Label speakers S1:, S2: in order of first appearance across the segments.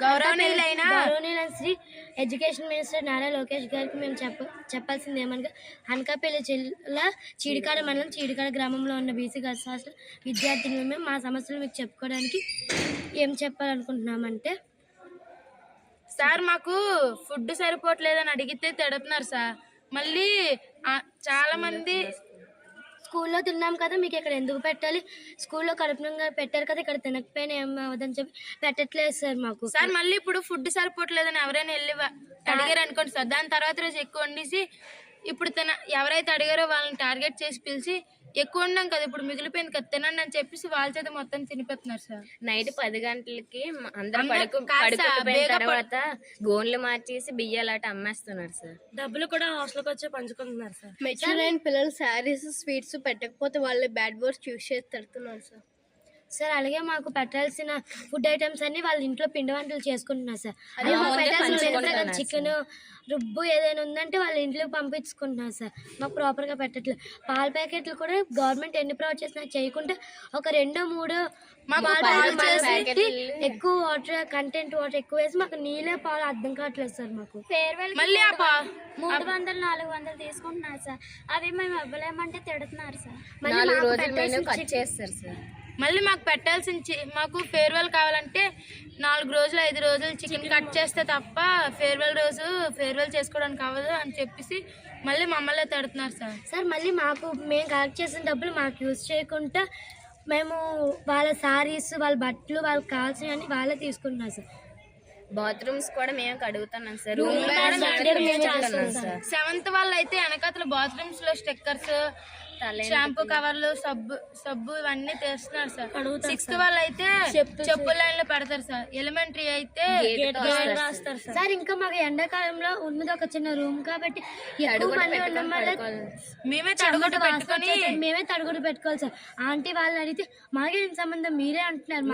S1: గౌరవనీయులైన Shri education minister Nara Lokesh గారికి మేము చెప్పాల్సింది ఏమనగా అనకాపల్లి జిల్లా చీడికాడ మండలం చీడికాడ గ్రామంలో ఉన్న బీసీ గర్ల్స్ హాస్టల్ విద్యార్థులు మేము మా సమస్యలు మీకు చెప్పుకోవడానికి ఏం చెప్పాలనుకుంటున్నామంటే,
S2: సార్ మాకు ఫుడ్ సరిపోవట్లేదని అడిగితే తిడుతున్నారు సార్. మళ్ళీ చాలా మంది
S1: స్కూల్లో తిన్నాం కదా, మీకు ఇక్కడ ఎందుకు పెట్టాలి, స్కూల్లో కడుపునంగా పెట్టారు కదా, ఇక్కడ తినకపోయినా ఏం అవ్వదని చెప్పి పెట్టట్లేదు సార్ మాకు.
S2: సార్ మళ్ళీ ఇప్పుడు ఫుడ్ సరిపోవట్లేదని ఎవరైనా వెళ్ళి అడిగారు అనుకోండి సార్, దాని తర్వాత రోజు ఎక్కువ వండేసి ఇప్పుడు ఎవరైతే అడిగారో వాళ్ళని టార్గెట్ చేసి పిలిచి ఎక్కువ ఉన్నాం కదా ఇప్పుడు మిగిలిపోయింది కదా తినండి అని చెప్పేసి వాళ్ళ చేత మొత్తం తినిపెడుతున్నారు సార్.
S3: నైట్ 10 గంటలకి అందరూ పడుకుపోయిన తర్వాత గోన్లు మార్చేసి బియ్యాలాట అమ్మేస్తున్నారు సార్.
S1: డబ్బులు కూడా హాస్టల్కి వచ్చి పంచుకుంటున్నారు సార్.
S4: మెచ్యూర్ అయిన పిల్లలు శారీస్ స్వీట్స్ పెట్టకపోతే వాళ్ళు బ్యాడ్ వర్డ్స్ యూజ్ చేసి తిడుతున్నారు సార్.
S1: సార్ అలాగే మాకు పెట్టాల్సిన ఫుడ్ ఐటమ్స్ అన్ని వాళ్ళ ఇంట్లో పిండి వంటలు చేసుకుంటున్నారు సార్. చికెన్ రుబ్బు ఏదైనా ఉందంటే వాళ్ళ ఇంట్లోకి పంపించుకుంటున్నారు సార్. మాకు ప్రాపర్గా పెట్టట్లేదు. పాల ప్యాకెట్లు కూడా గవర్నమెంట్ ఎన్ని ప్రొవైడ్ చేసినా చేయకుండా ఒక 2-3 ఎక్కువ వాటర్ కంటెంట్ వాటర్ ఎక్కువ వేసి మాకు నీళ్ళే పాలు అర్థం కావట్లేదు సార్. మాకు
S2: మళ్ళీ
S1: 300-400 తీసుకుంటున్నారు సార్. అవి మేము ఇవ్వలేమంటే తిడుతున్నారు సార్.
S2: మళ్ళీ మాకు పెట్టాల్సిన మాకు ఫేర్వెల్ కావాలంటే 4 రోజులు 5 రోజులు చికెన్ కట్ చేస్తే తప్ప ఫేర్వెల్ రోజు ఫేర్వెల్ చేసుకోవడానికి అవ్వదు అని చెప్పేసి మళ్ళీ మమ్మల్ని తిడుతున్నారు సార్.
S1: సార్ మళ్ళీ మేము కలెక్ట్ చేసిన డబ్బులు మాకు యూజ్ చేయకుండా మేము వాళ్ళ శారీస్ వాళ్ళ బట్టలు వాళ్ళకి కావాల్సినవన్నీ వాళ్ళే తీసుకుంటున్నారు సార్.
S3: బాత్రూమ్స్ కూడా మేము కడుగుతున్నాం సార్.
S2: 7th వాళ్ళు అయితే వెనకాతల బాత్రూమ్స్ లో స్టిక్కర్స్ షాంపూ కవర్లు సబ్బు ఇవన్నీ తెస్తున్నారు సార్. 6th వాళ్ళు అయితే చెప్పుల లైన్ లో పెడతారు సార్. ఎలిమెంటరీ అయితే
S1: సార్. ఇంకా మాకు ఎండాకాలంలో ఉన్నది ఒక చిన్న రూమ్ కాబట్టి
S2: మేమే తడుగుడు
S1: పెట్టుకోవాలి సార్. ఆంటీ వాళ్ళని అడిగితే మాకేం సంబంధం మీరే అంటున్నారు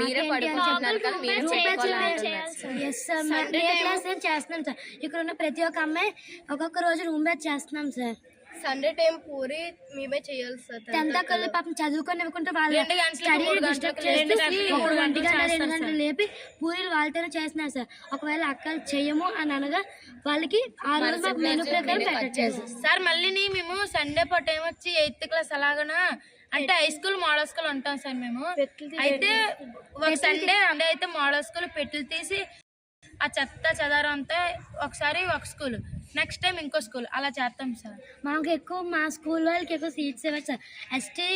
S1: చేస్తున్నాం సార్. ఇక్కడ ఉన్న ప్రతి ఒక్క అమ్మాయి ఒక్కొక్క రోజు రూమ్ బేస్ చేస్తున్నాం సార్.
S4: సండే టైం పూరి మేమే చేయాలి సార్.
S1: 10th కల్లా పాపం చదువుకొని ఇవ్వకుంటే వాళ్ళు స్టడీ డిస్టర్బ్ చేస్తూ 1 గంట 2 గంటలు లేపి పూరీలు వాళ్ళతోనే చేస్తున్నారు సార్. ఒకవేళ అక్కలు చెయ్యము అని అనగా వాళ్ళకి ఆ రోజు మాకు మెనూ ప్రకారం పెట్టట్లేదు
S2: సార్. మళ్ళీ మేము సండే పూట టైం వచ్చి 8th క్లాస్ అలాగనా అంటే హై స్కూల్ మోడల్ స్కూల్ ఉంటాం సార్. మేము అయితే ఒక సండే అయితే మోడల్ స్కూల్ పెట్టులు తీసి ఆ చెత్త చెదారం అంతా ఒకసారి ఒక స్కూల్ నెక్స్ట్ టైం ఇంకో స్కూల్ అలా చేస్తాం సార్.
S1: మాకు ఎక్కువ మా స్కూల్ వాళ్ళకి ఎక్కువ సీట్స్ ఇవ్వచ్చు సార్. ఎస్టీ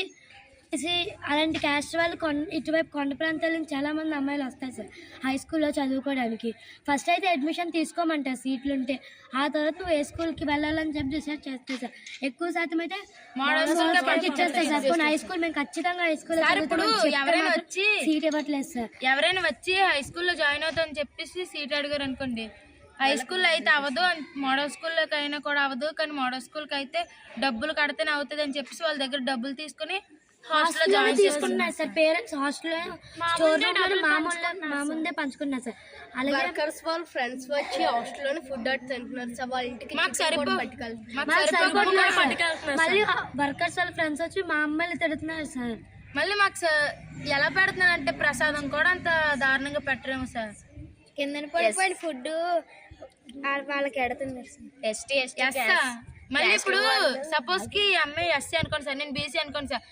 S1: అలాంటి క్యాస్ట్ వాళ్ళు ఇటువైపు కొండ ప్రాంతాల నుంచి చాలామంది అమ్మాయిలు వస్తారు సార్ హై స్కూల్లో చదువుకోవడానికి. ఫస్ట్ అయితే అడ్మిషన్ తీసుకోమంటారు సీట్లు ఉంటే. ఆ తర్వాత నువ్వు ఏ స్కూల్కి వెళ్ళాలని చెప్పి డిసైడ్ చేస్తాయి సార్. ఎక్కువ శాతం అయితే
S2: మోడల్ స్కూల్
S1: పంపించేస్తాయి సార్. కొన్ని హై స్కూల్ మేము ఖచ్చితంగా హై స్కూల్ సీట్ ఇవ్వట్లేదు సార్.
S2: ఎవరైనా వచ్చి హై స్కూల్లో జాయిన్ అవుతామని చెప్పేసి సీట్ అడిగారు అనుకోండి, హై స్కూల్లో అయితే అవ్వదు, మోడల్ స్కూల్లోకి అయినా కూడా అవ్వదు, కానీ మోడల్ స్కూల్కి అయితే డబ్బులు కడితేనే అవుతుంది అని చెప్పేసి వాళ్ళ దగ్గర డబ్బులు తీసుకుని హాస్టల్లో జాయిన్
S1: తీసుకున్నారు సార్. పేరెంట్స్ హాస్టల్లో స్టోర్ రూమ్ మా ముందే పంచుకున్నారు సార్. అలాగే
S4: వర్కర్స్ వాళ్ళ ఫ్రెండ్స్ వచ్చి హాస్టల్లోనే ఫుడ్ అట్ తింటున్నారు సార్. వాళ్ళ ఇంటికి
S1: మళ్ళీ వర్కర్స్ వాళ్ళ ఫ్రెండ్స్ వచ్చి మా అమ్మాయిలు తిడుతున్నారు సార్.
S2: మళ్ళీ మాకు ఎలా పెడుతున్నారు అంటే ప్రసాదం కూడా అంత దారుణంగా పెట్టరేమో సార్.
S1: కింద పడిపోయిన ఫుడ్ వాళ్ళకి ఎడుతున్నారు
S3: ఎస్టీ
S2: మళ్ళీ ఇప్పుడు సపోజ్ కి అమ్మాయి ఎస్సీ అనుకోండి సార్, నేను బీసీ అనుకోండి సార్,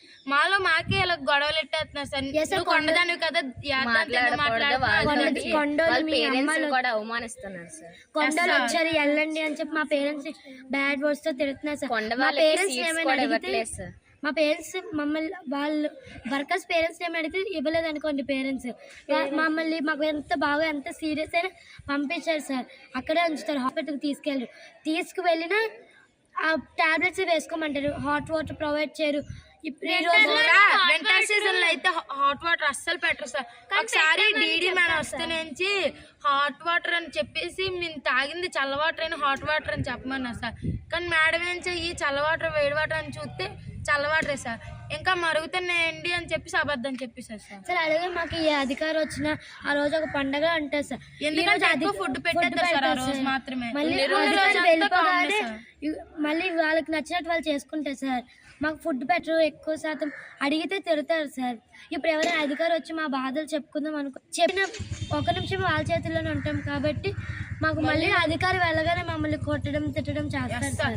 S2: మాకే ఇలా గొడవలు ఎట్టేస్తున్నారు సార్. నువ్వు కొండదానివి కదా
S3: అవమానిస్తున్నారు సార్.
S1: కొండలు వచ్చారు వెళ్ళండి అని చెప్పి మా పేరెంట్స్ బ్యాడ్ వర్డ్స్ తో తిడుతున్నారు సార్. మా పేరెంట్స్ మా పేరెంట్స్ మమ్మల్ని వాళ్ళు వర్కర్స్ పేరెంట్స్ ఏమి అడిగితే ఇవ్వలేదు అనుకోండి. పేరెంట్స్ మమ్మల్ని మాకు ఎంత సీరియస్ అయినా పంపించారు సార్. అక్కడే ఉంచుతారు, హాస్పిటల్కి తీసుకువెళ్ళినా ఆ టాబ్లెట్స్ వేసుకోమంటారు. హాట్ వాటర్ ప్రొవైడ్ చేయరు.
S2: వింటర్ సీజన్ లో అయితే హాట్ వాటర్ అస్సలు పెట్టరు సార్. ఒకసారి డీడీ మ్యాన్ వస్తే నుంచి హాట్ వాటర్ అని చెప్పేసి మేము తాగింది చల్ల వాటర్ అయినా హాట్ వాటర్ అని చెప్పమన్నారు సార్. కానీ మేడం ఏం చెయ్యి చల్ల వాటర్ వేడి వాటర్ అని చూస్తే చల్ల వాటరే సార్. ఇంకా మరుగుతున్నాయండి అని చెప్పేసి అబద్ధం చెప్పేసారు సార్.
S1: సార్ అలాగే మాకు ఈ అధికారం వచ్చిన ఆ రోజు ఒక పండగ ఉంటుంది సార్.
S2: ఎందుకంటే ఎక్కువ ఫుడ్ పెట్టేస్తారు సార్ ఆ రోజు మాత్రమే.
S1: మళ్ళీ
S2: రోజంతా
S1: వెళ్ళిపోగానే
S2: కామన్ సార్.
S1: మళ్ళీ వాళ్ళకి నచ్చినట్టు వాళ్ళు చేసుకుంటారు సార్. మాకు ఫుడ్ పెట్టరు, ఎక్కువ శాతం అడిగితే తిడతారు సార్. ఇప్పుడు ఎవరైనా అధికారం వచ్చి మా బాధలు చెప్పుకుందాం అనుకో చెప్పిన ఒక నిమిషం వాళ్ళ చేతుల్లోనే ఉంటాం కాబట్టి మాకు మళ్ళీ అధికారం వెళ్ళగానే మమ్మల్ని కొట్టడం తిట్టడం చేస్తారు సార్.